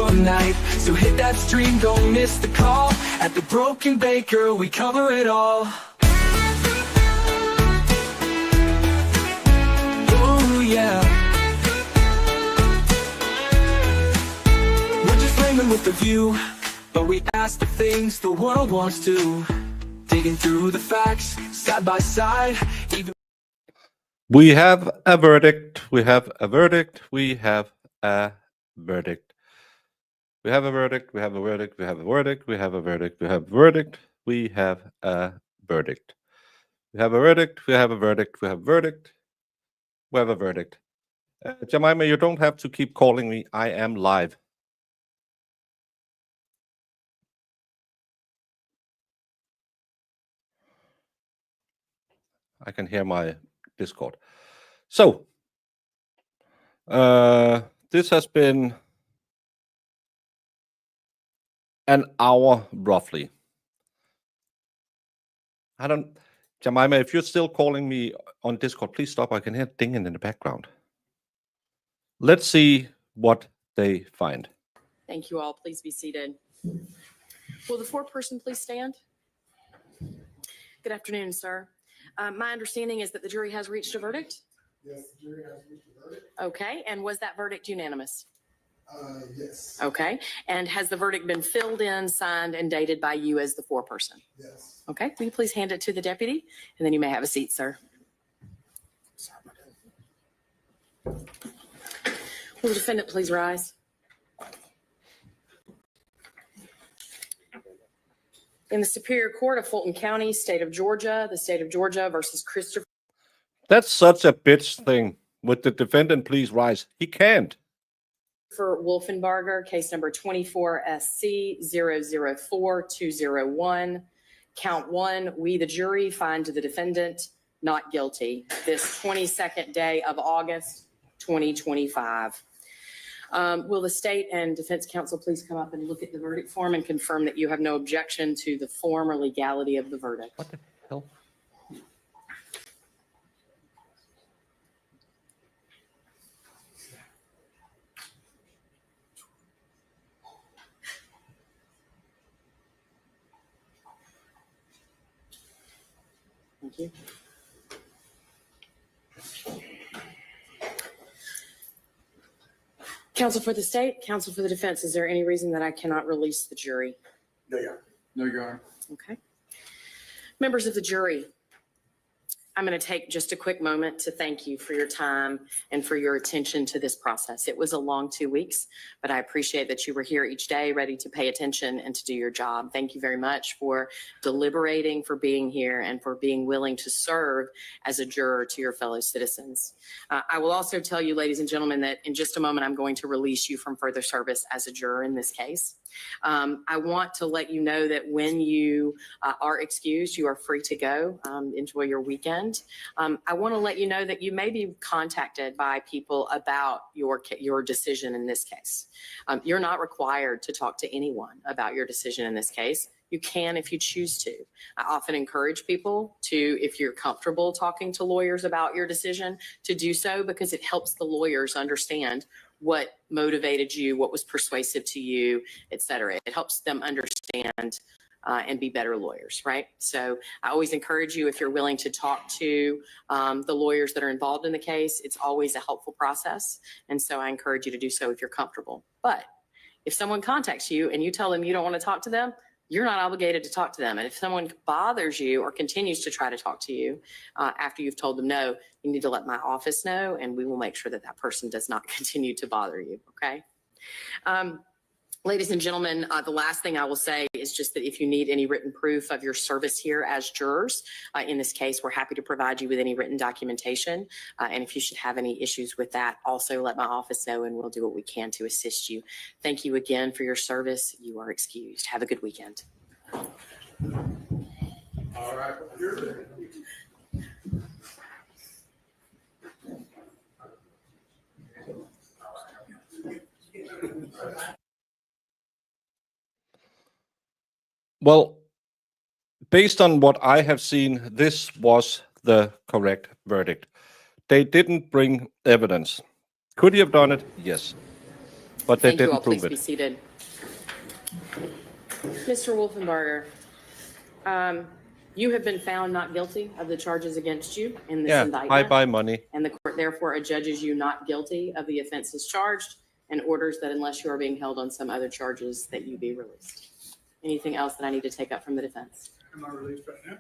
all night. So hit that stream, don't miss the call. At the Broken Baker, we cover it all. Oh yeah. We're just flaming with the view, but we ask the things the world wants to. Digging through the facts, side by side. We have a verdict. We have a verdict. We have a verdict. We have a verdict. We have a verdict. We have a verdict. We have a verdict. We have a verdict. We have a verdict. We have a verdict. We have a verdict. We have a verdict. We have a verdict. Jemima, you don't have to keep calling me. I am live. I can hear my Discord. So, this has been an hour roughly. Jemima, if you're still calling me on Discord, please stop. I can hear dinging in the background. Let's see what they find. Thank you all. Please be seated. Will the foreperson please stand? Good afternoon, sir. My understanding is that the jury has reached a verdict? Yes, the jury has reached a verdict. Okay, and was that verdict unanimous? Yes. Okay, and has the verdict been filled in, signed, and dated by you as the foreperson? Yes. Okay, will you please hand it to the deputy, and then you may have a seat, sir. Will the defendant please rise? In the Superior Court of Fulton County, State of Georgia, the State of Georgia versus Christopher. That's such a bitch thing. Would the defendant please rise? He can't. For Wolfenbarger, case number 24 SC 004201. Count 1, we the jury find the defendant not guilty. This 22nd day of August 2025. Will the state and defense counsel please come up and look at the verdict form and confirm that you have no objection to the form or legality of the verdict? What the hell? Thank you. Counsel for the state, counsel for the defense, is there any reason that I cannot release the jury? No, Your Honor. No, Your Honor. Okay. Members of the jury, I'm going to take just a quick moment to thank you for your time and for your attention to this process. It was a long 2 weeks, but I appreciate that you were here each day ready to pay attention and to do your job. Thank you very much for deliberating, for being here, and for being willing to serve as a juror to your fellow citizens. I will also tell you, ladies and gentlemen, that in just a moment, I'm going to release you from further service as a juror in this case. I want to let you know that when you are excused, you are free to go. Enjoy your weekend. I want to let you know that you may be contacted by people about your decision in this case. You're not required to talk to anyone about your decision in this case. You can if you choose to. I often encourage people to, if you're comfortable talking to lawyers about your decision, to do so, because it helps the lawyers understand what motivated you, what was persuasive to you, et cetera. It helps them understand and be better lawyers, right? So I always encourage you, if you're willing to talk to the lawyers that are involved in the case, it's always a helpful process. And so I encourage you to do so if you're comfortable. But if someone contacts you and you tell them you don't want to talk to them, you're not obligated to talk to them. And if someone bothers you or continues to try to talk to you after you've told them no, you need to let my office know, and we will make sure that that person does not continue to bother you, okay? Ladies and gentlemen, the last thing I will say is just that if you need any written proof of your service here as jurors, in this case, we're happy to provide you with any written documentation. And if you should have any issues with that, also let my office know and we'll do what we can to assist you. Thank you again for your service. You are excused. Have a good weekend. All right. Well, based on what I have seen, this was the correct verdict. They didn't bring evidence. Could he have done it? Yes. but they Thank you didn't all. Please prove be it. seated. Mr. Wolfenbarger, you have been found not guilty of the charges against you in this Yeah, indictment. bye-bye money. And the court therefore adjudges you not guilty of the offenses charged and orders that unless you are being held on some other charges, that you be released. Anything else that I need to take up from the defense? Am I released right now?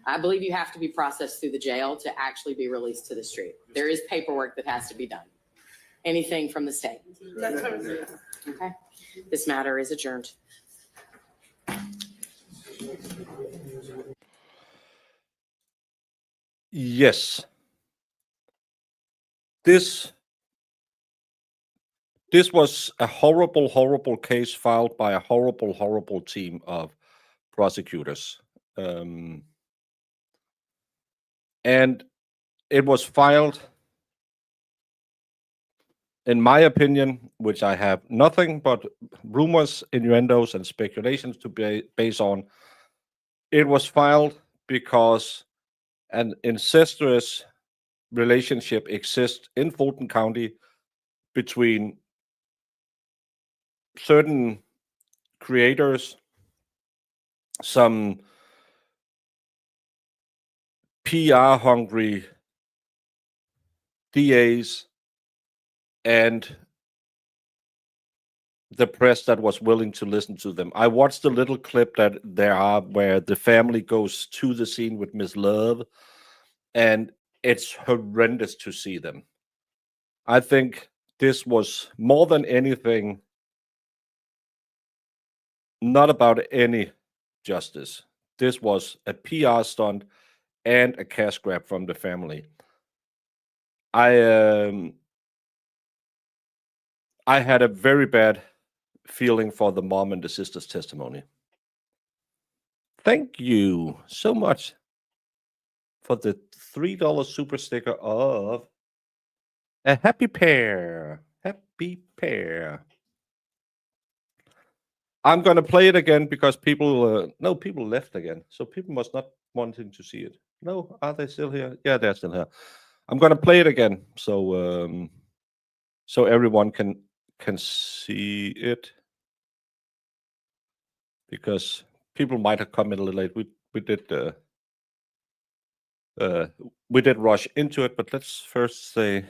I believe you have to be processed through the jail to actually be released to the street. There is paperwork that has to be done. Anything from the state? Okay. This matter is adjourned. Yes. This was a horrible, horrible case filed by a horrible, horrible team of prosecutors. And it was filed, in my opinion, which I have nothing but rumors, innuendos, and speculations to base on. It was filed because an incestuous relationship exists in Fulton County between certain creators, some PR-hungry DAs, and the press that was willing to listen to them. I watched the little clip that there are where the family goes to the scene with Miss Love, and it's horrendous to see them. I think this was more than anything not about any justice. This was a PR stunt and a cash grab from the family. I had a very bad feeling for the mom and the sister's testimony. Thank you so much for the $3 super sticker of a happy pair. Happy pair. I'm going to play it again because people left again. So people must not wanting to see it. No, are they still here? Yeah, they're still here. I'm going to play it again so so everyone can see it, because people might have come in a little late. We did rush into it, but let's first say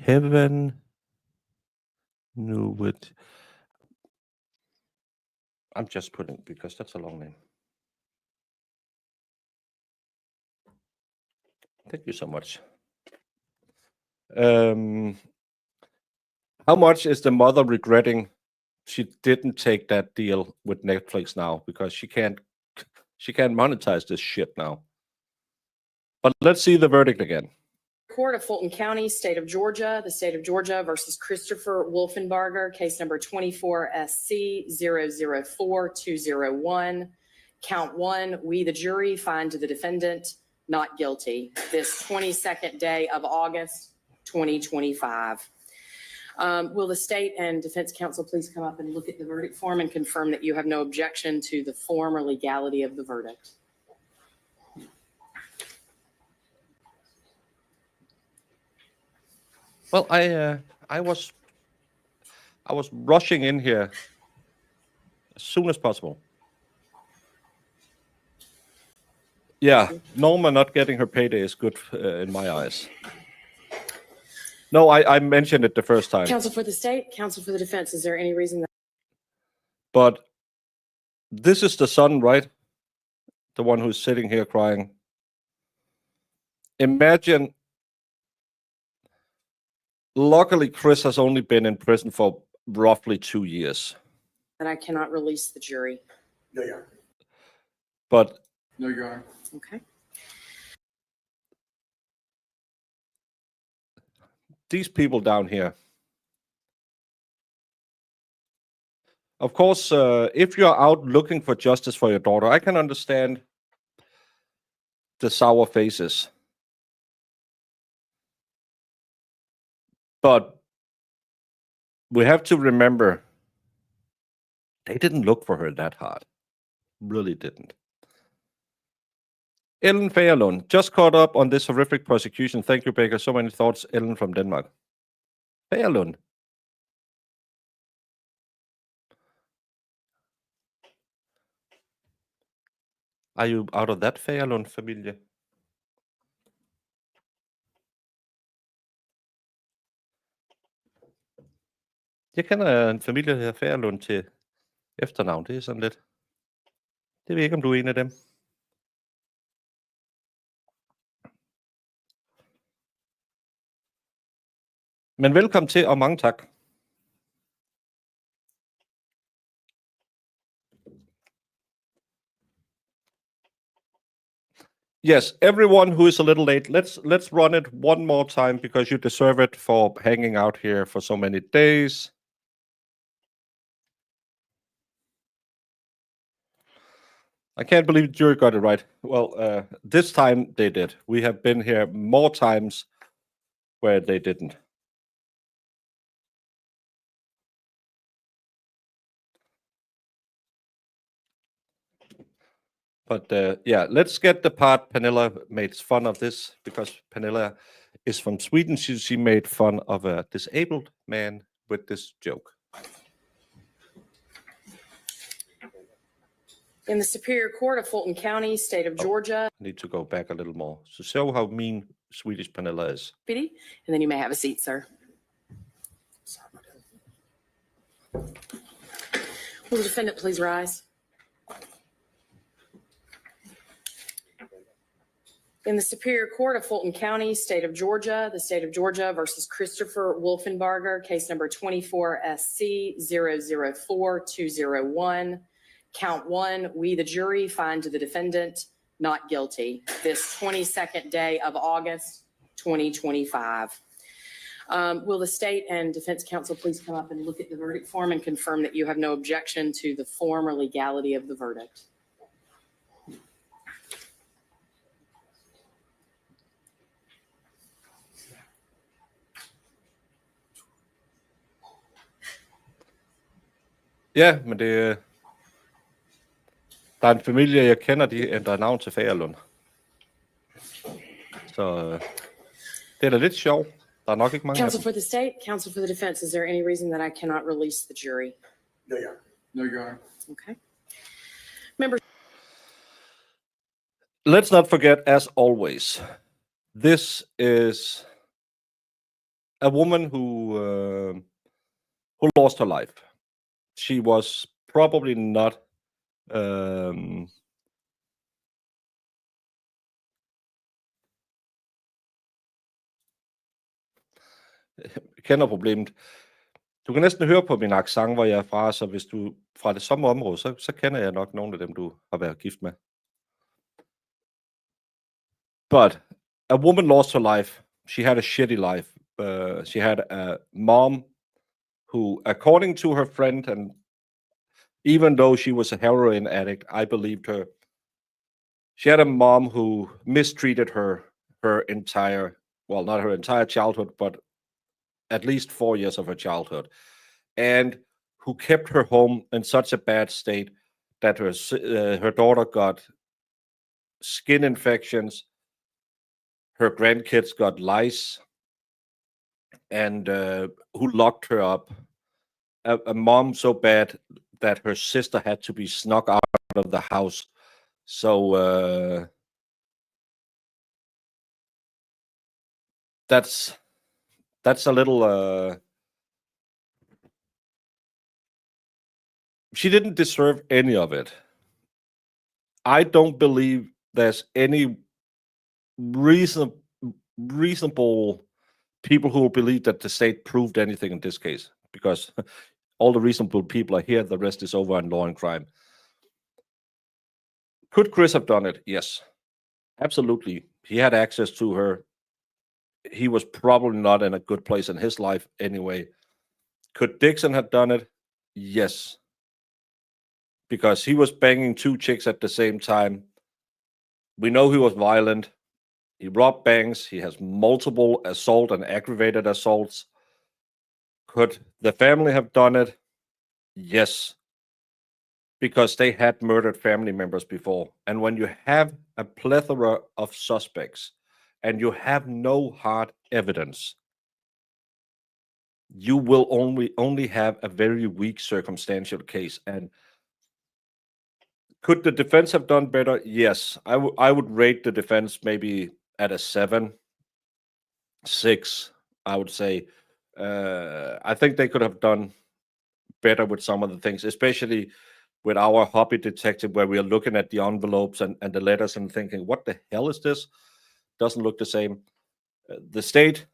heaven knew it. I'm just putting, because that's a long name. Thank you so much. How much is the mother regretting she didn't take that deal with Netflix now, because she can't monetize this shit now? But let's see the verdict again. Court of Fulton County, State of Georgia, the State of Georgia versus Christopher Wolfenbarger, case number 24 SC 004201. Count 1, we the jury find the defendant not guilty this 22nd day of August 2025. Will the state and defense counsel please come up and look at the verdict form and confirm that you have no objection to the form or legality of the verdict? Well, I was rushing in here as soon as possible. Yeah, Norma not getting her payday is good in my eyes. No, I mentioned it the first time. Counsel for the state, counsel for the defense, is there any reason that? But this is the son, right? The one who's sitting here crying. Imagine, luckily Chris has only been in prison for roughly 2 years. That I cannot release the jury. Yeah. But No, Your Honor. Okay. these people down here, of course, if you're out looking for justice for your daughter, I can understand the sour faces. But we have to remember, they didn't look for her that hard. Really didn't. Ellen Fagerlund, just caught up on this horrific prosecution. Thank you, Baker. So many thoughts. Ellen from Denmark. Fagerlund. Are you out of that Fagerlund familie? Jeg kender en familie, der hedder Fagerlund til efternavn. Det er sådan lidt... Det ved jeg ikke, om du er en af dem. Men velkommen til, og mange tak. Yes, everyone who is a little late, let's run it one more time because you deserve it for hanging out here for so many days. I can't believe the jury got it right. Well, this time they did. We have been here more times where they didn't. But yeah, let's get the part Pernilla made fun of this because Pernilla is from Sweden. She made fun of a disabled man with this joke. In the Superior Court of Fulton County, State of Georgia. I need to go back a little more to show how mean Swedish Pernilla is. And then you may have a seat, sir. Will the defendant please rise? In the Superior Court of Fulton County, State of Georgia, the State of Georgia versus Christopher Wolfenbarger, case number 24 SC 004201. Count 1, we, the jury, find the defendant not guilty this 22nd day of August, 2025. Will the state and defense counsel please come up and look at the verdict form and confirm that you have no objection to the form or legality of the verdict? Ja, men det... Der er en familie, jeg kender, de ændrer navn til Fagerlund. Så det er da lidt sjovt. Der er nok ikke mange Counsel for the state, counsel for the defense, is there any reason that I cannot release the jury? No, Your Honor. No, Your Honor. Okay. Members. Let's not forget, as always, this is a woman who lost her life. She was probably not kender problemet. Du kan næsten høre på min accent, hvor jeg er fra, så hvis du er fra det samme område, så kender jeg nok nogle af dem, du har været gift med. But a woman lost her life. She had a shitty life. She had a mom who, according to her friend, and even though she was a heroin addict, I believed her. She had a mom who mistreated her entire, well, not her entire childhood, but at least 4 years of her childhood, and who kept her home in such a bad state that her daughter got skin infections, her grandkids got lice, and who locked her up. A mom so bad that her sister had to be snuck out of the house. So that's a little... She didn't deserve any of it. I don't believe there's any reasonable people who will believe that the state proved anything in this case, because all the reasonable people are here, the rest is over in law and crime. Could Chris have done it? Yes, absolutely. He had access to her. He was probably not in a good place in his life anyway. Could Dixon have done it? Yes. Because he was banging 2 chicks at the same time. We know he was violent. He robbed banks. He has multiple assault and aggravated assaults. Could the family have done it? Yes. Because they had murdered family members before. And when you have a plethora of suspects and you have no hard evidence, you will only have a very weak circumstantial case. And could the defense have done better? Yes, I would rate the defense maybe at a 7, 6. I would say. I think they could have done better with some of the things, especially with our hobby detective, where we are looking at the envelopes and the letters and thinking, what the hell is this? Doesn't look the same. The state,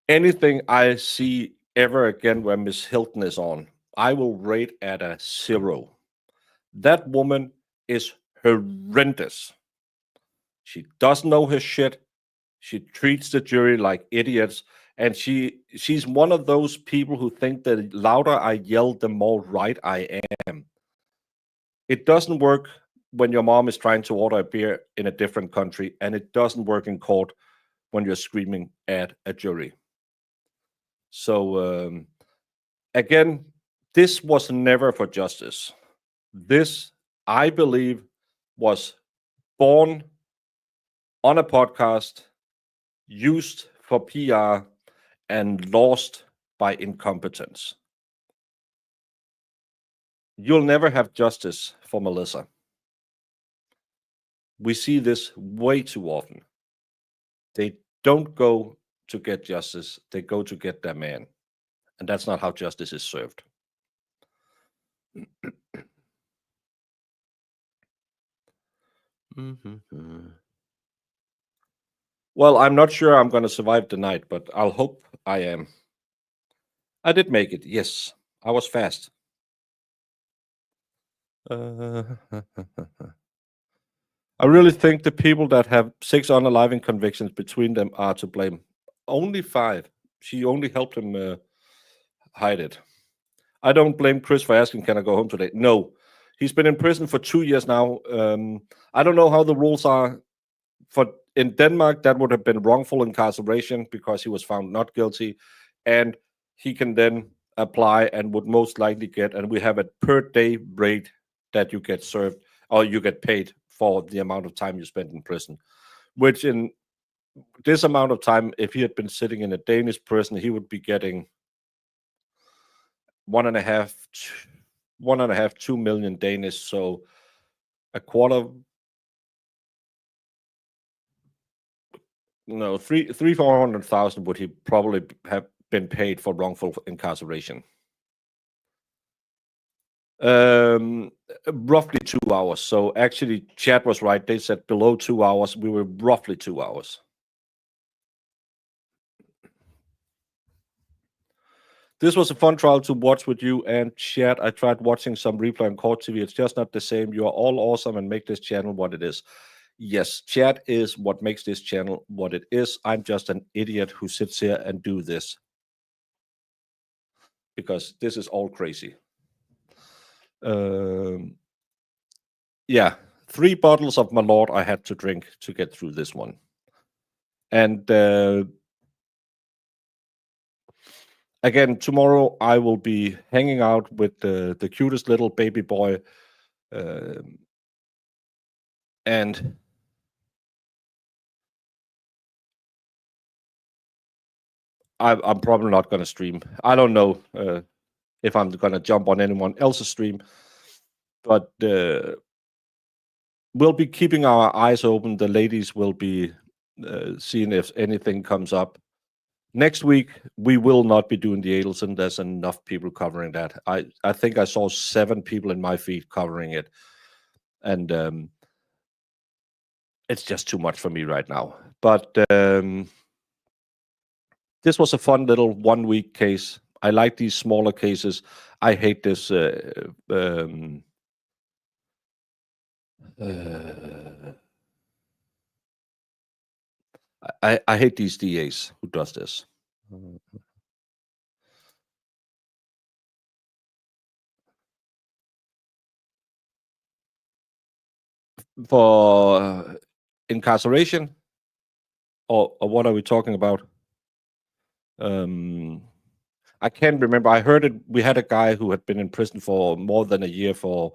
anything I see ever again where Miss Hilton is on, I will rate at a 0. That woman is horrendous. She doesn't know her shit. She treats the jury like idiots. And she's one of those people who think that the louder I yell, the more right I am. It doesn't work when your mom is trying to order a beer in a different country, and it doesn't work in court when you're screaming at a jury. So, again, this was never for justice. This, I believe, was born on a podcast, used for PR, and lost by incompetence. You'll never have justice for Melissa. We see this way too often. They don't go to get justice, they go to get their man. And that's not how justice is served. Well, I'm not sure I'm going to survive the night, but I'll hope I am. I did make it, yes. I was fast. I really think the people that have 6 unaliving convictions between them are to blame. Only 5. She only helped him hide it. I don't blame Chris for asking, can I go home today? No. He's been in prison for 2 years now. I don't know how the rules are. In Denmark, that would have been wrongful incarceration because he was found not guilty. And he can then apply and would most likely get, and we have a per day rate that you get served or you get paid for the amount of time you spend in prison, which in this amount of time, if he had been sitting in a Danish prison, he would be getting 1.5, 2 million Danish. So a quarter, no, 400,000 would he probably have been paid for wrongful incarceration. Roughly 2 hours. So actually, Chad was right. They said below 2 hours. We were roughly 2 hours. This was a fun trial to watch with you and Chad. I tried watching some replay on Court TV. It's just not the same. You are all awesome and make this channel what it is. Yes, Chad is what makes this channel what it is. I'm just an idiot who sits here and do this. Because this is all crazy. Yeah, 3 bottles of my Lord I had to drink to get through this one. And again, tomorrow I will be hanging out with the cutest little baby boy. And I'm probably not going to stream. I don't know if I'm going to jump on anyone else's stream. But we'll be keeping our eyes open. The ladies will be seeing if anything comes up. Next week, we will not be doing the Adelson. There's enough people covering that. I think I saw 7 people in my feed covering it. And it's just too much for me right now. But this was a fun little 1-week case. I like these smaller cases. I hate this. I hate these DAs who does this. For incarceration, or what are we talking about? I can't remember. I heard it. We had a guy who had been in prison for more than a year for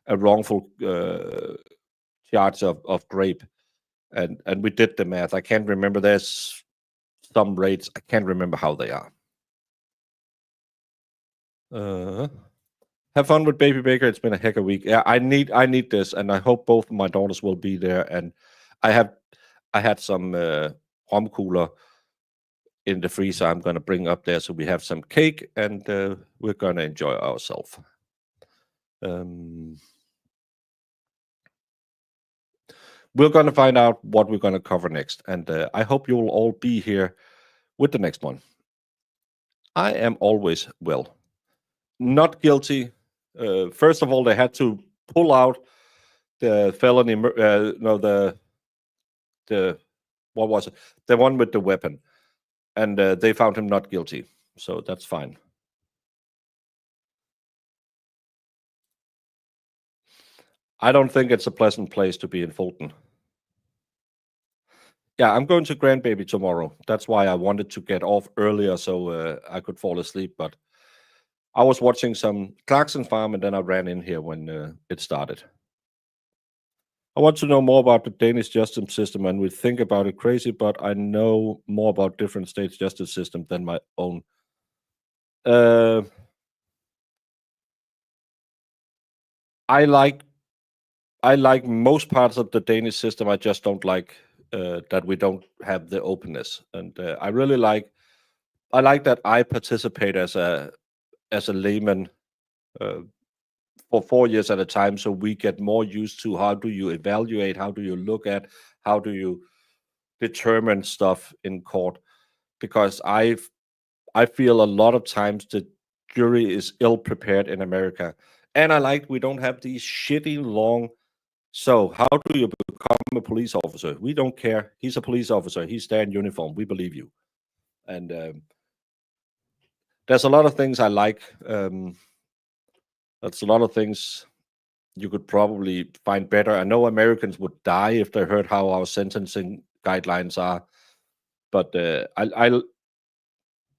a wrongful charge of rape, and we did the math. I can't remember. There's some rates. I can't remember how they are. Have fun with Baby Baker. It's been a heck of a week. Yeah, I need this, and I hope both of my daughters will be there. And I had some rum cooler in the freezer. I'm gonna bring up there, so we have some cake, and we're gonna enjoy ourselves. We're gonna find out what we're gonna cover next, and I hope you will all be here with the next one. I am always not guilty. First of all, they had to pull out the felony, the what was it? The one with the weapon, and they found him not guilty, so that's fine. I don't think it's a pleasant place to be in Fulton. Yeah, I'm going to Grandbaby tomorrow. That's why I wanted to get off earlier so I could fall asleep, but I was watching some Clarkson Farm, and then I ran in here when it started. I want to know more about the Danish justice system, and we think about it crazy, but I know more about different states' justice system than my own. I like most parts of the Danish system. I just don't like that we don't have the openness, and I really like that I participate as a layman for 4 years at a time, so we get more used to how do you evaluate, how do you look at, how do you determine stuff in court, because I feel a lot of times the jury is ill prepared in America, and I like we don't have these shitty long. So how do you become a police officer? We don't care. He's a police officer. He's there in uniform. We believe you. And there's a lot of things I like. That's a lot of things you could probably find better. I know Americans would die if they heard how our sentencing guidelines are, but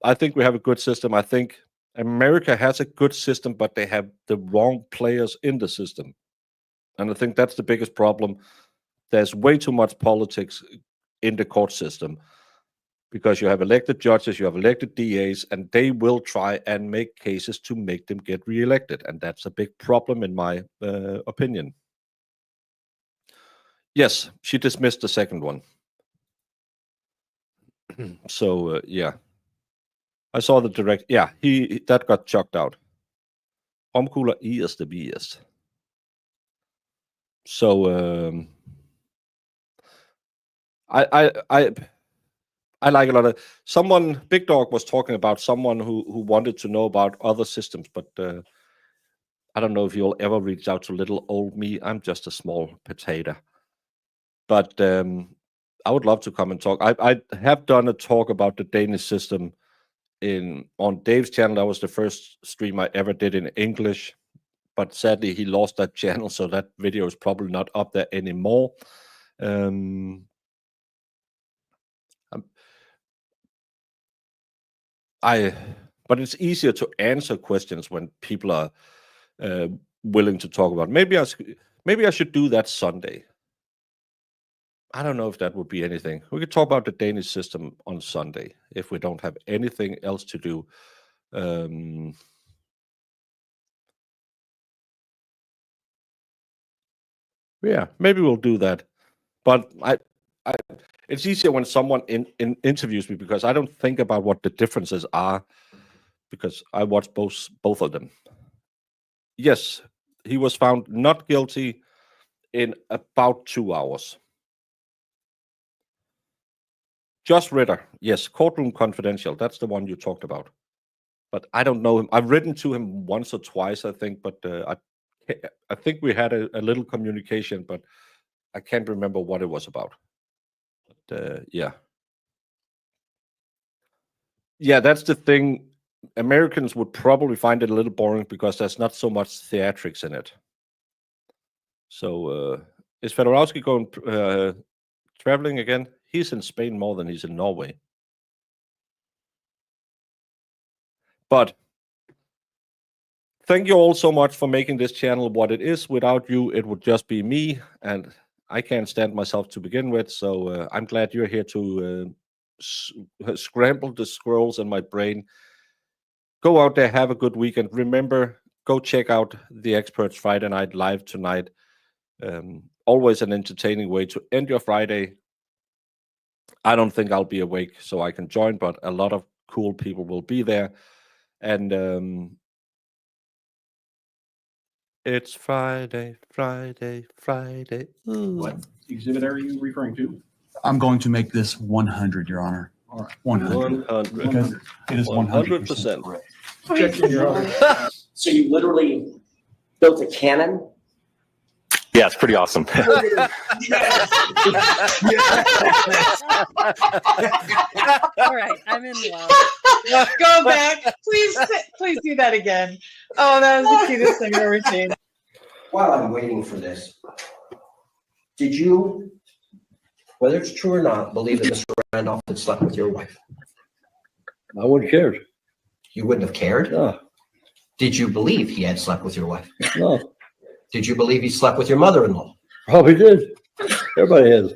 I think we have a good system. I think America has a good system, but they have the wrong players in the system. And I think that's the biggest problem. There's way too much politics in the court system because you have elected judges, you have elected DAs, and they will try and make cases to make them get reelected. And that's a big problem in my opinion. Yes, she dismissed the second one. So, yeah. I saw the direct. Yeah, that got chucked out. Omkugler is the BS. So I like a lot of someone. Big Dog was talking about someone who wanted to know about other systems, but I don't know if you'll ever reach out to little old me. I'm just a small potato. But I would love to come and talk. I have done a talk about the Danish system on Dave's channel. That was the first stream I ever did in English. But sadly, he lost that channel, so that video is probably not up there anymore. But it's easier to answer questions when people are willing to talk about. Maybe I should do that Sunday. I don't know if that would be anything. We could talk about the Danish system on Sunday if we don't have anything else to do. Yeah, maybe we'll do that. But it's easier when someone interviews me because I don't think about what the differences are because I watch both of them. Yes, he was found not guilty in about 2 hours. Josh Ritter, yes, Courtroom Confidential. That's the one you talked about. But I don't know him. I've written to him once or twice, I think, but I think we had a little communication, but I can't remember what it was about. But yeah. Yeah, that's the thing. Americans would probably find it a little boring because there's not so much theatrics in it. So is Fedorowski going traveling again? He's in Spain more than he's in Norway. But thank you all so much for making this channel what it is. Without you, it would just be me, and I can't stand myself to begin with. So I'm glad you're here to scramble the scrolls in my brain. Go out there, have a good weekend. Remember, go check out The Experts Friday Night Live tonight. Always an entertaining way to end your Friday. I don't think I'll be awake so I can join, but a lot of cool people will be there. And it's Friday. Ooh. What exhibit are you referring to? I'm going to make this 100, Your Honor. All right. 100. 100. Because it is 100% 100%. correct. Objection, Your Honor. So you literally built a cannon? Yeah, it's pretty awesome. All right, I'm in love. Go back. Please do that again. Oh, that was the cutest thing I've ever seen. While I'm waiting for this, did you, whether it's true or not, believe that Mr. Randolph had slept with your wife? I wouldn't care. You wouldn't have cared? No, Did you believe he had slept with your wife? no, Did you believe he slept with your mother-in-law? probably did. Everybody has.